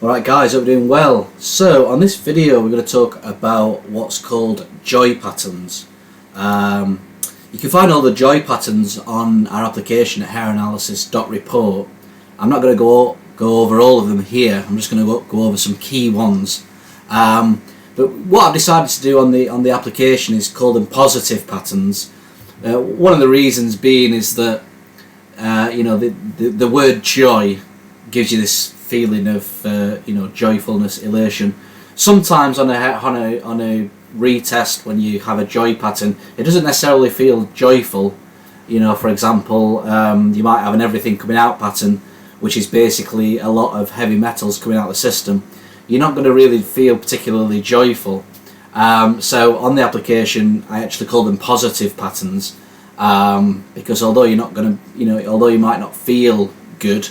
Alright guys, hope you're doing well. So on this video we're going to talk about what's called joy patterns. You can find all the joy patterns on our application at hairanalysis.report. I'm not going to go over all of them here. I'm just going to go over some key ones. But what I've decided to do on the application is call them positive patterns. One of the reasons being is that the word joy gives you this feeling of joyfulness, elation. Sometimes on a retest, when you have a joy pattern, it doesn't necessarily feel joyful. For example, you might have an everything coming out pattern, which is basically a lot of heavy metals coming out of the system. You're not going to really feel particularly joyful. So on the application, I actually call them positive patterns, because although you're not going to, although you might not feel good,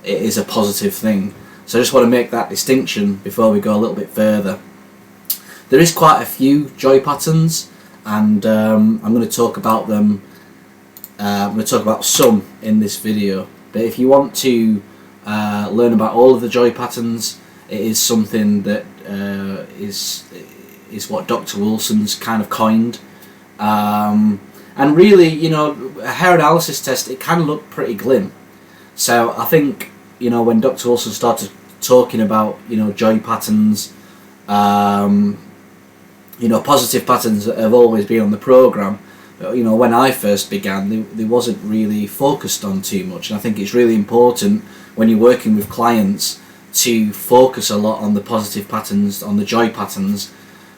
it is a positive thing. So I just want to make that distinction before we go a little bit further. There is quite a few joy patterns, and I'm going to talk about them. I'm going to talk about some in this video. But if you want to learn about all of the joy patterns, it is something that is what Dr. Wilson's kind of coined. And really, a hair analysis test, it can look pretty glim. So I think, when Dr. Wilson started talking about, joy patterns, positive patterns have always been on the program. When I first began, they wasn't really focused on too much. And I think it's really important when you're working with clients to focus a lot on the positive patterns, on the joy patterns,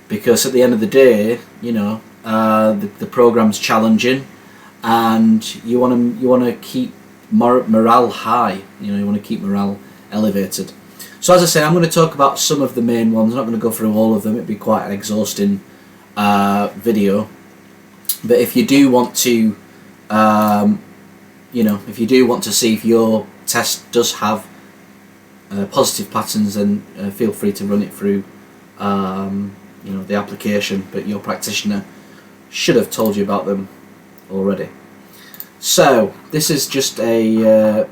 because at the end of the day, the program's challenging, and you want to keep morale high. You want to keep morale elevated. So as I say, I'm going to talk about some of the main ones. I'm not going to go through all of them. It'd be quite an exhausting video. But if you do want to, if you do want to see if your test does have positive patterns, then feel free to run it through, the application. But your practitioner should have told you about them already. So this is just a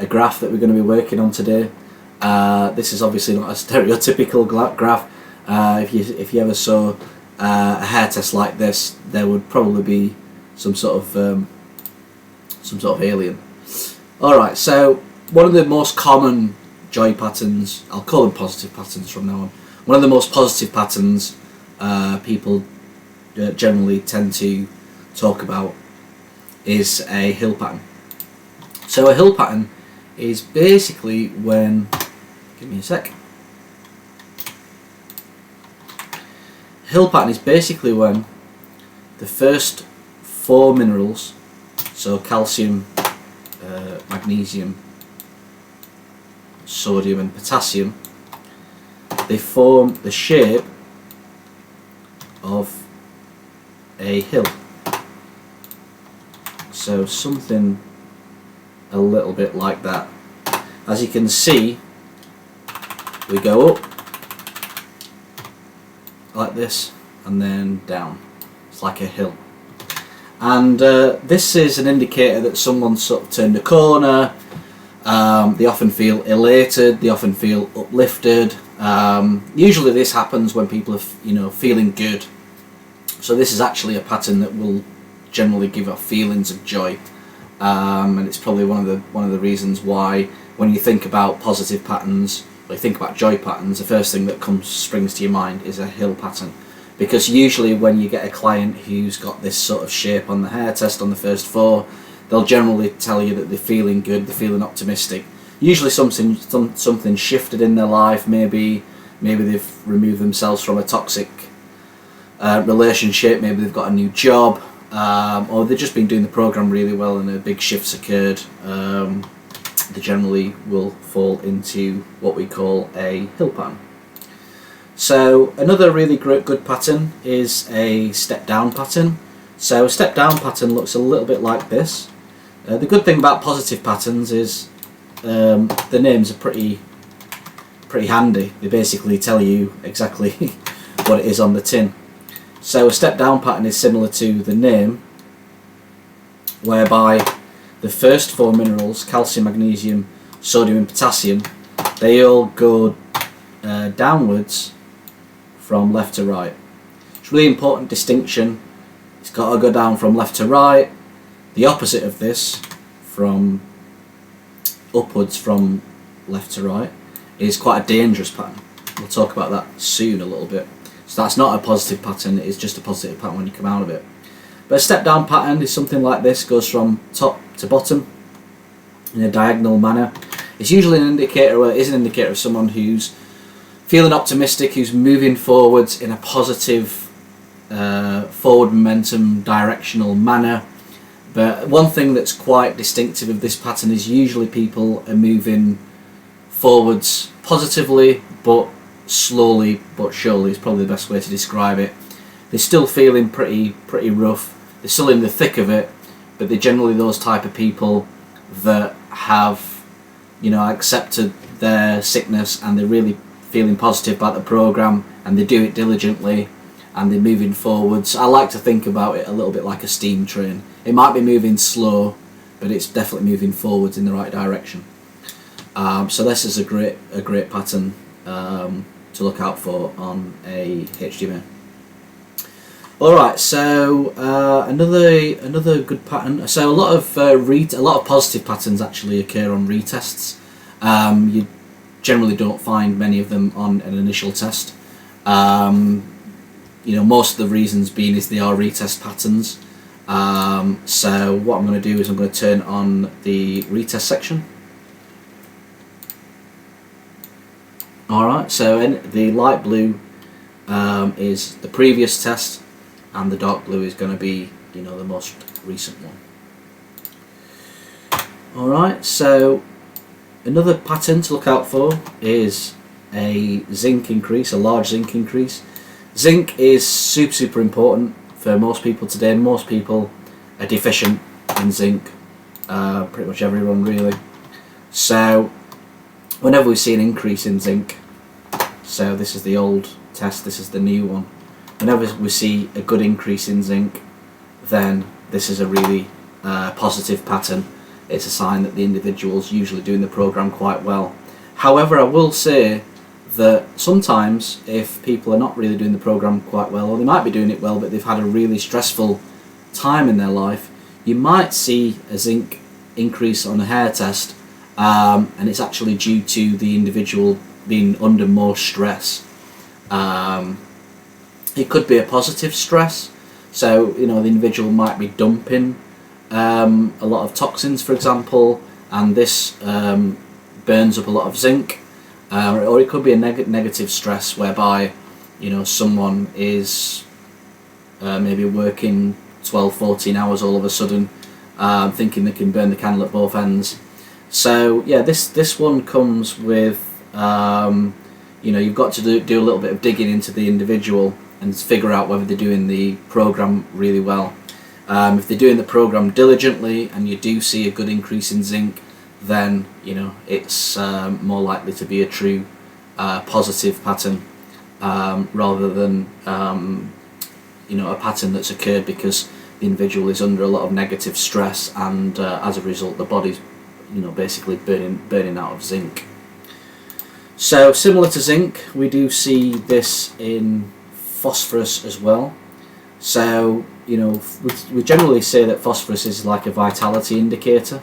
graph that we're going to be working on today. This is obviously not a stereotypical graph. If you ever saw a hair test like this, there would probably be some sort of alien. All right. So one of the most common joy patterns, I'll call them positive patterns from now on. One of the most positive patterns people generally tend to talk about is a hill pattern. So a hill pattern is basically when, give me a sec. Hill pattern is basically when the first four minerals, so calcium, magnesium, sodium and potassium, they form the shape of a hill. So something a little bit like that. As you can see, we go up like this and then down. It's like a hill. And this is an indicator that someone's sort of turned a corner. They often feel elated, they often feel uplifted. Usually this happens when people are feeling good. So this is actually a pattern that will generally give off feelings of joy, and it's probably one of the reasons why when you think about positive patterns, or you think about joy patterns, the first thing that springs to your mind is a hill pattern. Because usually when you get a client who's got this sort of shape on the hair test on the first four, they'll generally tell you that they're feeling good, they're feeling optimistic. Usually something shifted in their life. Maybe they've removed themselves from a toxic relationship. Maybe they've got a new job. Or they've just been doing the program really well and a big shift's occurred. They generally will fall into what we call a hill pattern. So another really good pattern is a step down pattern. So a step down pattern looks a little bit like this. The good thing about positive patterns is the names are pretty handy. They basically tell you exactly what it is on the tin. So a step down pattern is similar to the name, whereby the first four minerals, calcium, magnesium, sodium and potassium, they all go downwards from left to right. It's a really important distinction. It's got to go down from left to right. The opposite of this, from upwards from left to right, is quite a dangerous pattern. We'll talk about that soon a little bit. So that's not a positive pattern, it is just a positive pattern when you come out of it. But a step down pattern is something like this, goes from top to bottom in a diagonal manner. It's usually an indicator, or it is an indicator of someone who's feeling optimistic, who's moving forwards in a positive forward momentum directional manner. But one thing that's quite distinctive of this pattern is usually people are moving forwards positively, but slowly but surely is probably the best way to describe it. They're still feeling pretty rough, they're still in the thick of it, but they're generally those type of people that have, you know, accepted their sickness and they're really feeling positive about the program, and they do it diligently and they're moving forwards. I like to think about it a little bit like a steam train. It might be moving slow, but it's definitely moving forwards in the right direction. So this is a great pattern to look out for on a HTMA. Alright, so another good pattern. So a lot of positive patterns actually occur on retests. You generally don't find many of them on an initial test. You know, most of the reasons being is they are retest patterns. So what I'm going to do is I'm going to turn on the retest section. Alright, so the light blue is the previous test, and the dark blue is going to be, you know, the most recent one. Alright, so another pattern to look out for is a zinc increase, a large zinc increase. Zinc is super important for most people today. Most people are deficient in zinc, pretty much everyone really. So whenever we see an increase in zinc, so this is the old test, this is the new one, whenever we see a good increase in zinc, then this is a really positive pattern. It's a sign that the individual's usually doing the program quite well. However, I will say that sometimes if people are not really doing the program quite well, or they might be doing it well but they've had a really stressful time in their life, you might see a zinc increase on a hair test, and it's actually due to the individual being under more stress. It could be a positive stress, so you know the individual might be dumping a lot of toxins, for example, and this burns up a lot of zinc. Or it could be a negative stress whereby, you know, someone is maybe working 12-14 hours all of a sudden, thinking they can burn the candle at both ends. So yeah, this one comes with you know, you've got to do a little bit of digging into the individual and figure out whether they're doing the program really well. If they're doing the program diligently and you do see a good increase in zinc, then you know it's more likely to be a true positive pattern, rather than you know, a pattern that's occurred because the individual is under a lot of negative stress, and as a result the body's, you know, basically burning out of zinc. So similar to zinc, we do see this in phosphorus as well. So you know, we generally say that phosphorus is like a vitality indicator.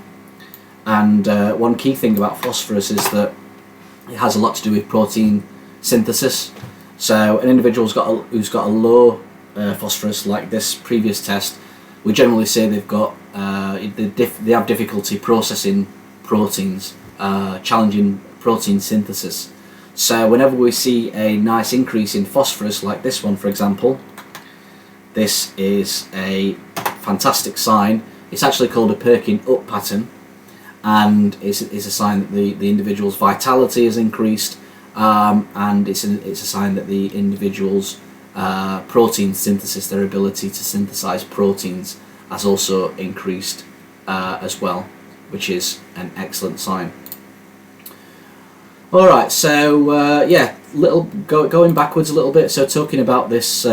And one key thing about phosphorus is that it has a lot to do with protein synthesis. So an individual who's got a low phosphorus, like this previous test, we generally say they've got they have difficulty processing proteins, challenging protein synthesis. So whenever we see a nice increase in phosphorus, like this one for example, this is a fantastic sign. It's actually called a perking up pattern, and it's a sign that the individual's vitality has increased, and it's a sign that the individual's protein synthesis, their ability to synthesize proteins, has also increased as well, which is an excellent sign. Alright, so yeah, going backwards a little bit, so talking about this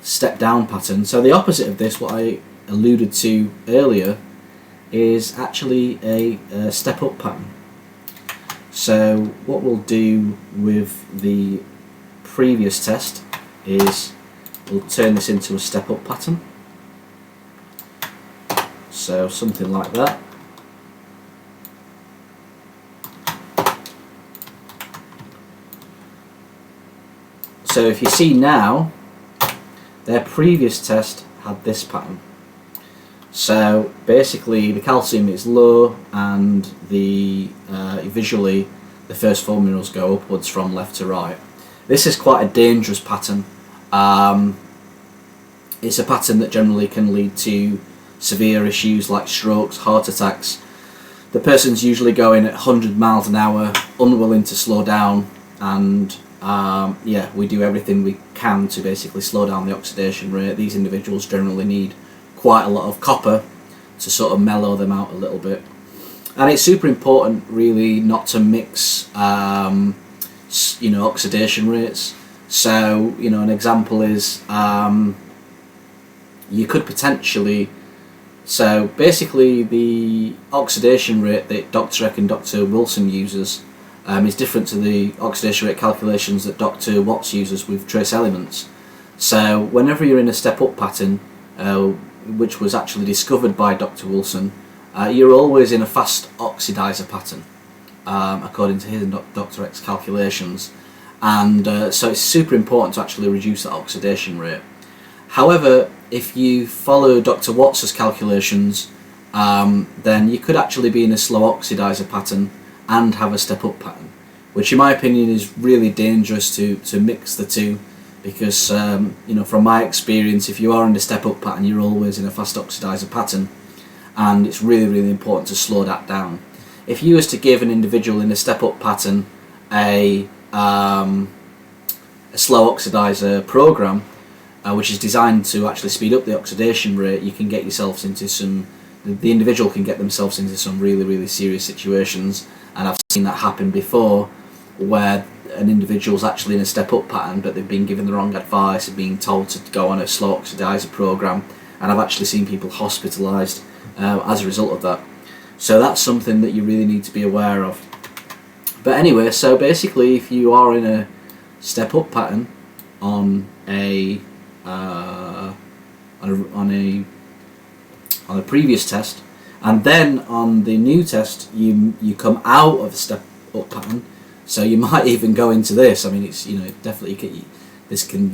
step down pattern. So the opposite of this, what I alluded to earlier, is actually a step up pattern. So what we'll do with the previous test is we'll turn this into a step-up pattern. So something like that. So if you see now, their previous test had this pattern. So basically the calcium is low and the visually the first 4 minerals go upwards from left to right. This is quite a dangerous pattern. It's a pattern that generally can lead to severe issues like strokes, heart attacks. The person's usually going at 100 miles an hour, unwilling to slow down, and yeah, we do everything we can to basically slow down the oxidation rate. These individuals generally need quite a lot of copper to sort of mellow them out a little bit. And it's super important really not to mix oxidation rates. So an example is you could potentially, so basically the oxidation rate that Dr. Eck and Dr. Wilson uses is different to the oxidation rate calculations that Dr. Watts uses with trace elements. So whenever you're in a step-up pattern, which was actually discovered by Dr. Wilson, you're always in a fast oxidizer pattern, according to his and Dr. Eck's calculations, and so it's super important to actually reduce that oxidation rate. However, if you follow Dr. Watts' calculations, then you could actually be in a slow oxidizer pattern and have a step-up pattern, which in my opinion is really dangerous to mix the two, because from my experience, if you are in a step-up pattern, you're always in a fast oxidizer pattern, and it's really important to slow that down. If you was to give an individual in a step-up pattern a slow oxidizer program, which is designed to actually speed up the oxidation rate, you can get yourselves into the individual can get themselves into some really serious situations, and I've seen that happen before, where an individual's actually in a step-up pattern but they've been given the wrong advice and being told to go on a slow oxidizer program, and I've actually seen people hospitalised as a result of that. So that's something that you really need to be aware of. But anyway, so basically if you are in a step-up pattern on a previous test, and then on the new test you come out of a step-up pattern, so you might even go into this. I mean, it's definitely this can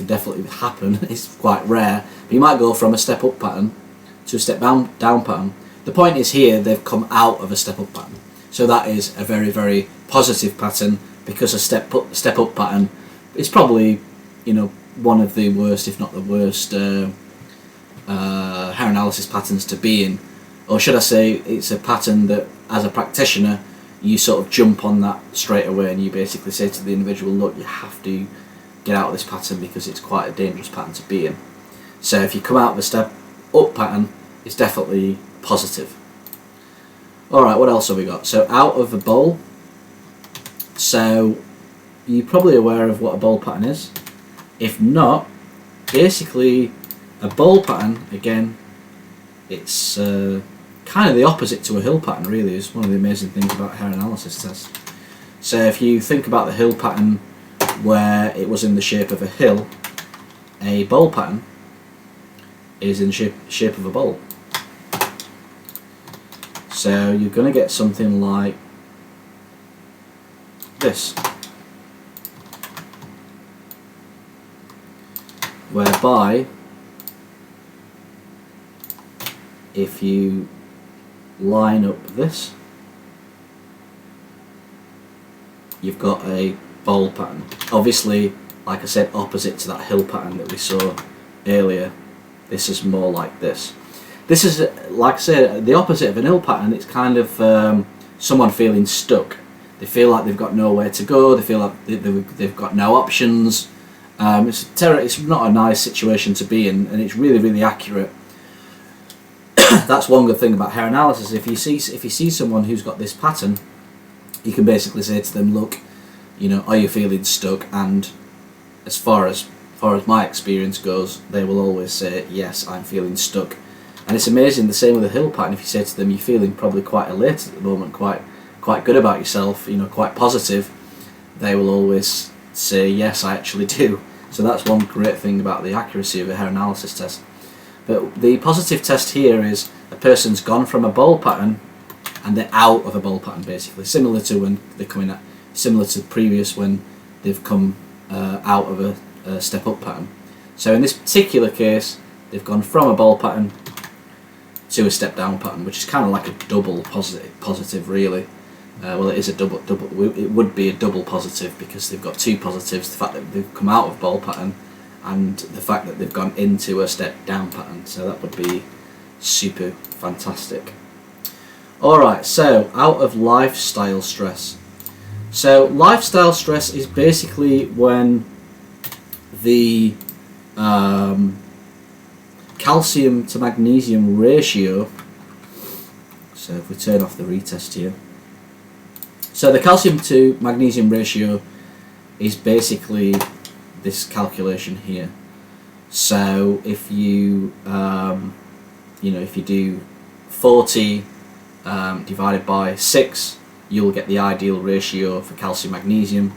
definitely happen. It's quite rare, but you might go from a step-up pattern to a step-down pattern. The point is here they've come out of a step-up pattern, so that is a very positive pattern, because a step-up pattern is probably one of the worst, if not the worst, hair analysis patterns to be in, or should I say, it's a pattern that as a practitioner you sort of jump on that straight away, and you basically say to the individual, look, you have to get out of this pattern because it's quite a dangerous pattern to be in. So if you come out of a step-up pattern, it's definitely positive. Alright, what else have we got? So out of a bowl. So you're probably aware of what a bowl pattern is. If not, basically a bowl pattern, again, it's kind of the opposite to a hill pattern, really. Is one of the amazing things about hair analysis tests. So if you think about the hill pattern where it was in the shape of a hill, a bowl pattern is in the shape of a bowl. So you're going to get something like this, whereby if you line up this, you've got a bowl pattern. Obviously, like I said, opposite to that hill pattern that we saw earlier. This is more like this. This is, like I said, the opposite of an hill pattern. It's kind of someone feeling stuck. They feel like they've got nowhere to go. They feel like they've got no options. It's not a nice situation to be in, and it's really accurate. That's one good thing about hair analysis. If you see someone who's got this pattern, you can basically say to them, look, are you feeling stuck? And as far as my experience goes, they will always say, yes, I'm feeling stuck. And it's amazing, the same with a hill pattern. If you say to them, you're feeling probably quite elated at the moment, quite quite good about yourself, quite positive, they will always say, yes, I actually do. So that's one great thing about the accuracy of a hair analysis test. But the positive test here is a person's gone from a bowl pattern and they're out of a bowl pattern, basically, similar to when they're coming at, similar to previous when they've come out of a step up pattern. So in this particular case, they've gone from a bowl pattern to a step down pattern, which is kind of like a double positive really. Well, it is a double. It would be a double positive because they've got two positives: the fact that they've come out of bowl pattern, and the fact that they've gone into a step down pattern. So that would be super fantastic. All right. So out of lifestyle stress. So lifestyle stress is basically when the calcium to magnesium ratio. So if we turn off the retest here. So the calcium to magnesium ratio is basically this calculation here. So if you if you do 40 divided by 6, you'll get the ideal ratio for calcium magnesium.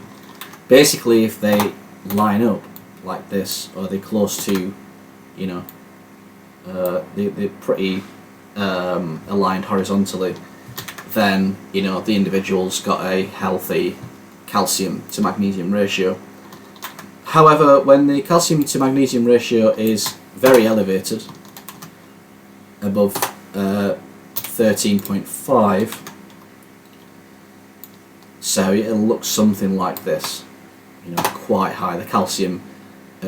Basically, if they line up like this, or they're close to, they're pretty aligned horizontally, then the individual's got a healthy calcium to magnesium ratio. However, when the calcium to magnesium ratio is very elevated, above 13.5, so it'll look something like this, quite high. The calcium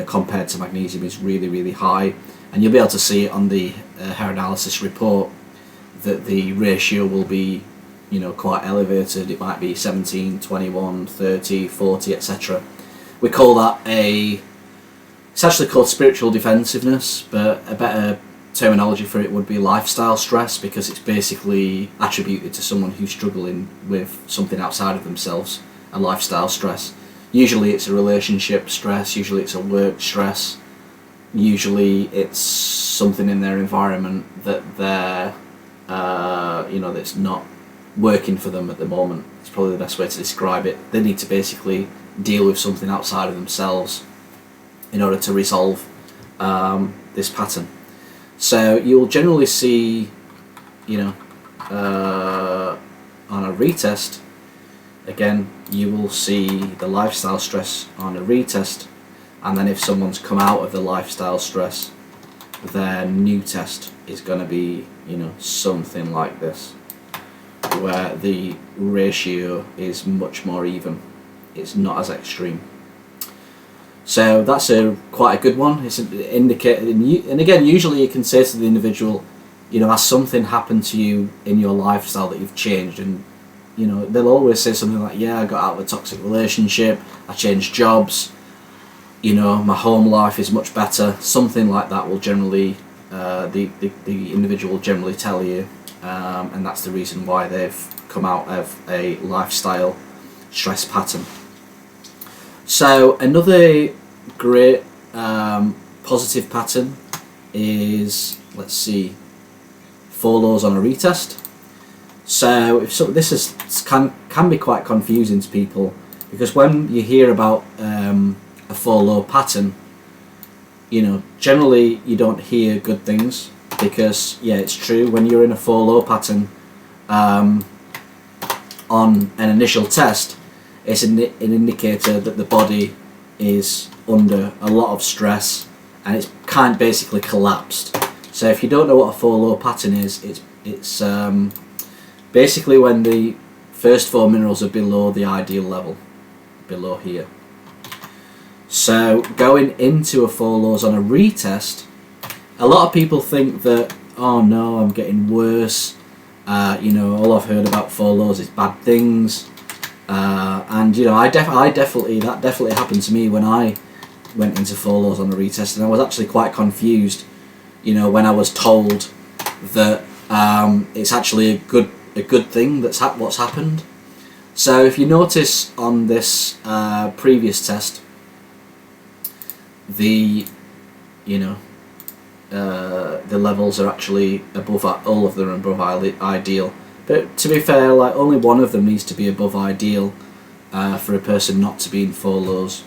compared to magnesium is really high, and you'll be able to see it on the hair analysis report that the ratio will be quite elevated. It might be 17, 21, 30, 40, etc. We call that it's actually called spiritual defensiveness, but a better terminology for it would be lifestyle stress, because it's basically attributed to someone who's struggling with something outside of themselves, a lifestyle stress. Usually it's a relationship stress, usually it's a work stress, usually it's something in their environment that they're that's not working for them at the moment. It's probably the best way to describe it. They need to basically deal with something outside of themselves in order to resolve this pattern. So you'll generally see, on a retest, again, you will see the lifestyle stress on a retest, and then if someone's come out of the lifestyle stress, their new test is going to be, something like this, where the ratio is much more even. It's not as extreme. So that's quite a good one. It's an indicator, and again, usually you can say to the individual, has something happened to you in your lifestyle that you've changed? And they'll always say something like, yeah, I got out of a toxic relationship, I changed jobs, my home life is much better. Something like that will generally, the individual will generally tell you, and that's the reason why they've come out of a lifestyle stress pattern. So another great positive pattern is, let's see, 4 lows on a retest. So this can be quite confusing to people, because when you hear about a 4 low pattern, generally you don't hear good things, because it's true, when you're in a 4 low pattern on an initial test, it's an indicator that the body is under a lot of stress and it's basically collapsed. So if you don't know what a 4 low pattern is, it's basically when the first 4 minerals are below the ideal level, below here. So going into a 4 lows on a retest, a lot of people think that, oh no, I'm getting worse. All I've heard about 4 lows is bad things. And that definitely happened to me when I went into 4 lows on a retest, and I was actually quite confused, when I was told that it's actually a good thing that's what's happened. So if you notice on this previous test, the levels are actually above, all of them are above ideal, But to be fair, like only one of them needs to be above ideal for a person not to be in 4 lows.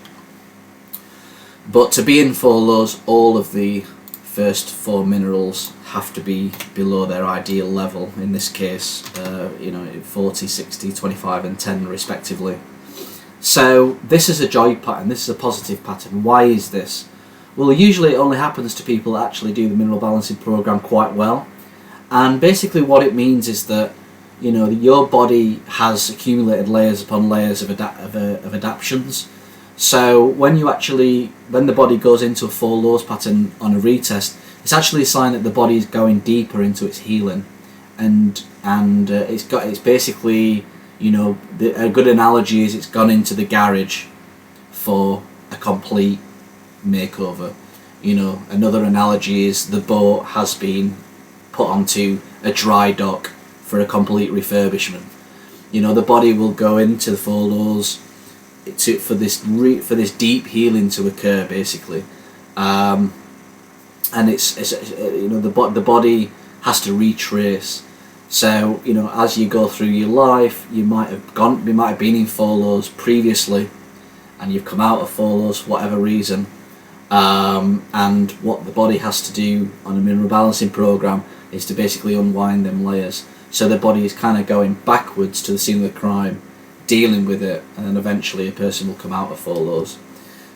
But to be in 4 lows, all of the first 4 minerals have to be below their ideal level. In this case, 40, 60, 25 and 10 respectively. So this is a joy pattern, this is a positive pattern. Why is this? Well, usually it only happens to people that actually do the mineral balancing program quite well. And basically what it means is that your body has accumulated layers upon layers of adaptions. So when the body goes into a 4 lows pattern on a retest, it's actually a sign that the body is going deeper into its healing, and it's basically, a good analogy is it's gone into the garage for a complete makeover. Another analogy is the boat has been put onto a dry dock for a complete refurbishment. The body will go into the 4 lows for this deep healing to occur, basically, and it's the body has to retrace. So as you go through your life, you might have been in 4 lows previously, and you've come out of 4 lows for whatever reason, and what the body has to do on a mineral balancing program is to basically unwind them layers. So the body is kind of going backwards to the scene of the crime, dealing with it, and then eventually a person will come out of 4 lows.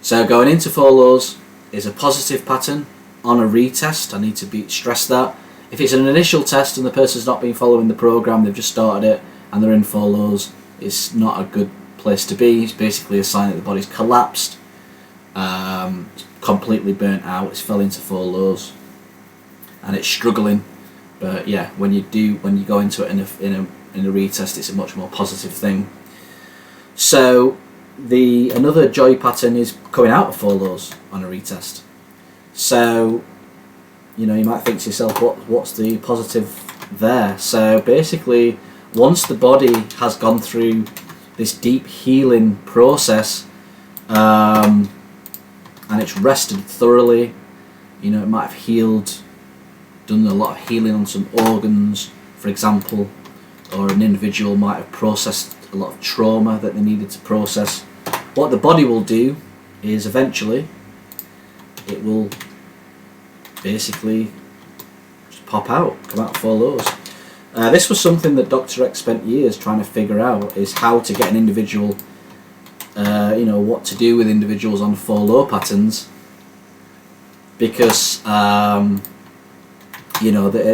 So going into 4 lows is a positive pattern on a retest. I need to stress that. If it's an initial test and the person's not been following the program, they've just started it and they're in 4 lows, it's not a good place to be. It's basically a sign that the body's collapsed, completely burnt out, it's fell into 4 lows and it's struggling. But yeah, when you go into it in a retest, it's a much more positive thing. So another joy pattern is coming out of 4 lows on a retest. So you might think to yourself, what's the positive there? So basically, once the body has gone through this deep healing process, and it's rested thoroughly, it might have healed, done a lot of healing on some organs, for example, or an individual might have processed a lot of trauma that they needed to process. What the body will do is eventually it will basically just pop out, come out of 4 lows. This was something that Dr. X spent years trying to figure out, is how to get an individual, what to do with individuals on 4 low patterns, because the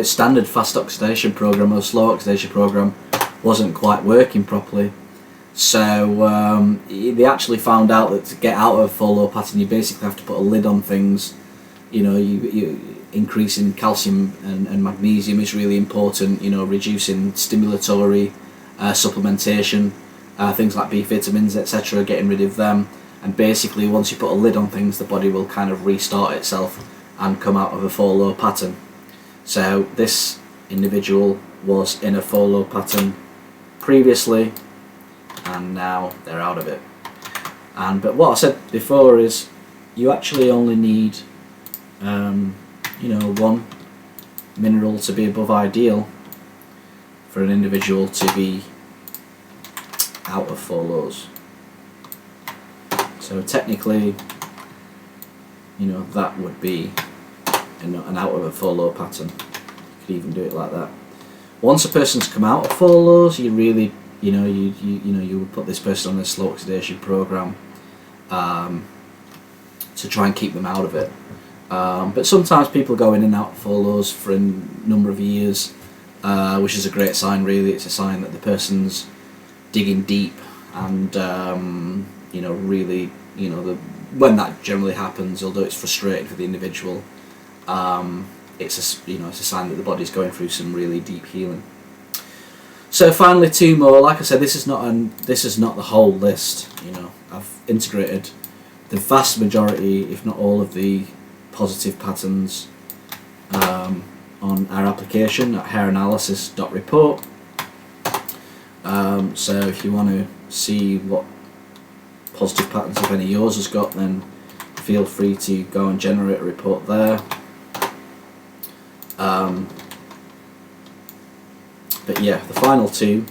standard fast oxidation program or slow oxidation program wasn't quite working properly. So they actually found out that to get out of a 4 low pattern, you basically have to put a lid on things. You increasing calcium and magnesium is really important. Reducing stimulatory supplementation, things like B vitamins, etc., getting rid of them. And basically, once you put a lid on things, the body will kind of restart itself and come out of a 4 low pattern. So this individual was in a 4 low pattern previously, and now they're out of it. But what I said before is, you actually only need one mineral to be above ideal for an individual to be out of 4 lows. So technically, that would be an out of a 4 low pattern. You could even do it like that. Once a person's come out of 4 lows, you really, you would put this person on a slow oxidation program to try and keep them out of it. But sometimes people go in and out of 4 lows for a number of years, which is a great sign, really. It's a sign that the person's digging deep, and really, when that generally happens, although it's frustrating for the individual, it's a sign that the body's going through some really deep healing. So finally, 2 more. Like I said, this is not the whole list. I've integrated the vast majority, if not all, of the positive patterns on our application at hairanalysis.report. So if you want to see what positive patterns, if any yours has got, then feel free to go and generate a report there. But yeah, the final two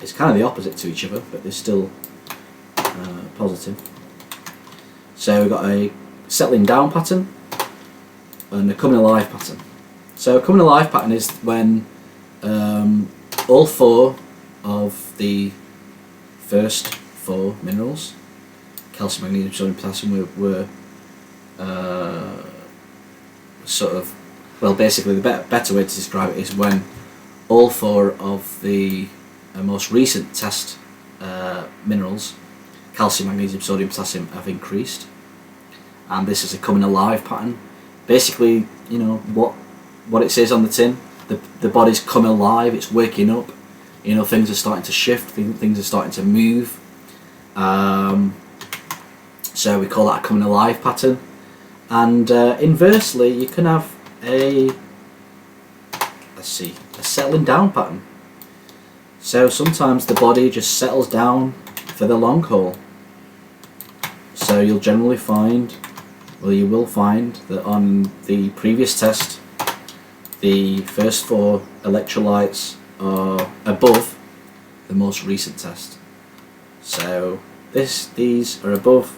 is kind of the opposite to each other, but they're still positive. So we've got a settling down pattern and a coming alive pattern. So a coming alive pattern is when all four of the first four minerals, calcium, magnesium, sodium, potassium, were sort of, well, basically the better way to describe it is when all four of the most recent test minerals, calcium, magnesium, sodium, potassium, have increased. And this is a coming alive pattern. Basically, you know, what it says on the tin, the body's coming alive, it's waking up, you know, things are starting to shift, things are starting to move. So we call that a coming alive pattern. And inversely, you can have a settling down pattern. So sometimes the body just settles down for the long haul. So you'll generally find, well, you will find that on the previous test, the first four electrolytes are above the most recent test. So these are above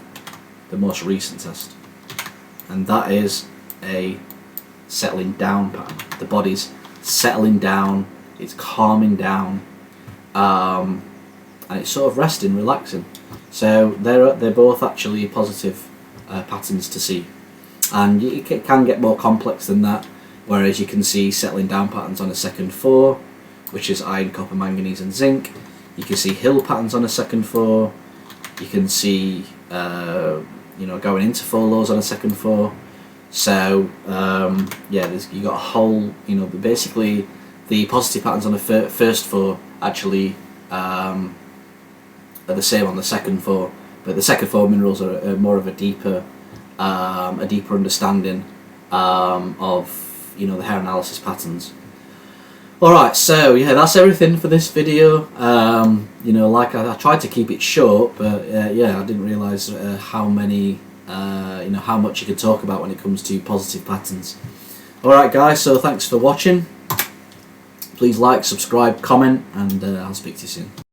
the most recent test, and that is a settling down pattern. The body's settling down, it's calming down, and it's sort of resting, relaxing. So they're both actually positive patterns to see, and it can get more complex than that. Whereas you can see settling down patterns on a second four, which is iron, copper, manganese, and zinc. You can see hill patterns on a second four. You can see going into four lows on a second four. So yeah, you got a whole, basically the positive patterns on the first four actually are the same on the second four, but the second four minerals are more of a deeper understanding of the hair analysis patterns. Alright, so yeah, that's everything for this video. Like I tried to keep it short, but yeah, I didn't realise how many, how much you can talk about when it comes to positive patterns. Alright guys, so thanks for watching. Please like, subscribe, comment, and I'll speak to you soon.